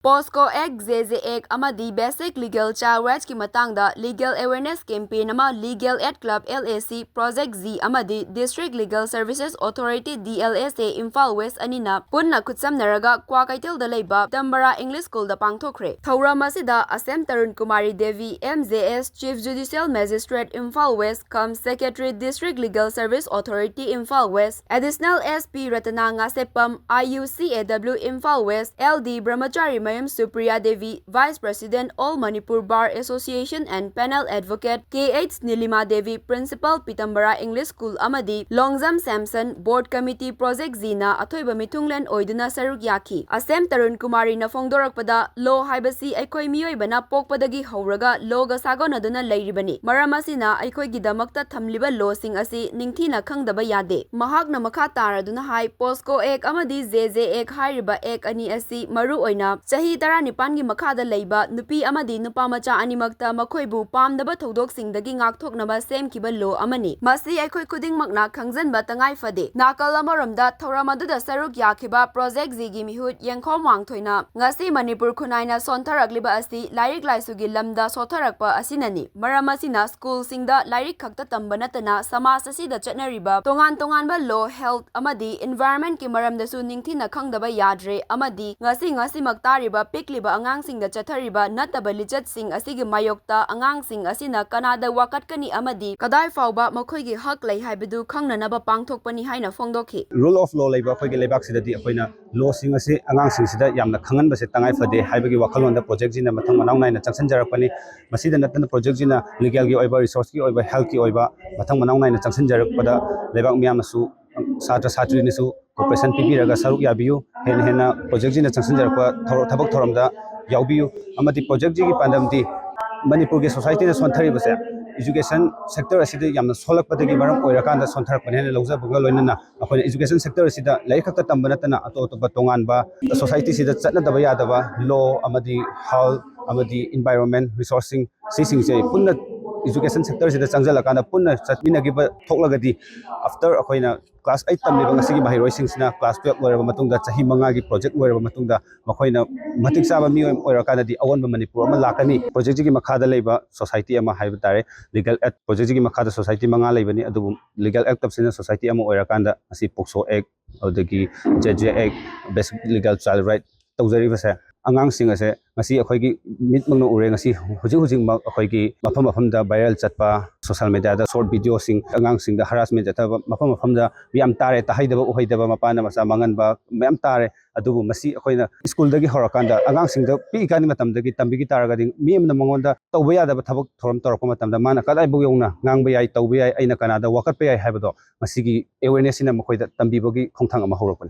POCSO Act JJ Act amadi Basic Legal Child Rights ki matangda Legal Awareness Campaign ama Legal Aid Club LAC Project Z amadi District Legal Services Authority DLSA IMPHAL West anina punna khutsamnaraga kwakeithel da leiba PITAMBARA English School da Pangthokhre thouram asida ASHEM TARUNAKUMARI DEVI MJS Chief Judicial Magistrate IMPHAL West cum Secretary District Legal Service Authority IMPHAL West Additional SP RATTANA NGASEPAM IUCAW IMPHAL West LD Brahmachari Supriya Devi, Vice President, All Manipur Bar Association and Panel Advocate, KH Nilima Devi, Principal, PITAMBARA English School amadi Longzam Samson, Board Committee Project Zina, Athoiba Mitunglen Oiduna Saruk Yaki. ASHEM TARUNAKUMARI na phongdorakpada law haibasi aikoi mioibana pokpadagi horaga loga sagonaduna leiribani. Maram asina aikoigidamakta thamliba law sing asi ningthina khangdaba yade. Mahakna makha taraduna hai POCSO Act amadi JJ Act hairiba Act ani asi maru oina Sahi Taranipangi Makada Leiba, Nupi Amadi Nupamacha Animakta Makoibu Pam the Batodok sing the Ging Aktok Naba Same Kibalo Amani. Masi Akoi Kuding Magna Kangzan Batangai Fade. Nakalamaramda Thoramadu the Saruk Yakiba Project Zigi Mihut Yankom Wang Toina. Ngasi Manipur Kunaina Sontaragliba Asi, Lyric Laisugi Lamda Sotarakpa Asinani. Maramasina School sing the Lyric Kakta Tambanatana, Samasasi the Chetnariba, Tongan Law, Health Amadi, Environment Kimaram the Suningtina Kangdaba Yadre, Amadi, Ngasi Maktari Pikliba angangsing da chathariba nataba lijat sing asigi mayokta angangsing asina kanada wakatkani amadi kadai fauba makhoigi hak lei haibadu khangnanaba pangthokpani haina phongdokhi rule of law leiba khoi ge lebak sidati akoina law sing ase angangsing sida yamna khangan base tangai fade haibagi wakhalonda project jina mathang manau naina changsanjarakpani masida natana project jina legal gi oiba resource gi oiba health gi oiba mathang manau naina changsanjarakpada lebak miyamnasu satra satri nisu cooperation pipiraga saruk yabiyu hena project jina changsanjarakpa thabak thoramda yaubiyu amati project ji gi pandamdi manipur ge society na sonthari base education sector asida yamna solakpadagi maram oirakanda sontharakpani hena lawjabuga loinana akhoi education sector asida lai khakta tambanatana ato to batonganba society sida chatnadaba yadaba law amadi health amadi environment resourcing sising se punna education sector sida changjala punna chatminagi thoklagadi after akoina class 8 tamliba ngasigi mahiroi sina class 12 loiraba matungda chahi manga gi project loiraba matungda makoina matik saba mi oirakanda di awanba manipur ama lakani project gi makhada leiba society ama haiba tare legal act project gi makhada society manga leibani adu legal act of sina society ama oirakanda asi POCSO act adagi JJ act basic legal child right tawjari base angang sing ase ngasi akhoi gi mit mangno ure ngasi hujing mak akhoi gi mafam da viral chatpa social media da short video sing angang sing da harassment jata mafam da yam tare ta haidaba uhaidaba mapana masa mangan ba mayam tare adubu masi akhoina school dagi horakanda angang sing da pi kani matam dagi tambi gi taraga ding mi amna mangonda tawba yada ba thabak thoram torako matam da mana kadai bu yongna ngangba yai tawba yai aina kanada wakat pe yai haibado masi gi awareness ina makhoida tambi bogi khongthang ama horakone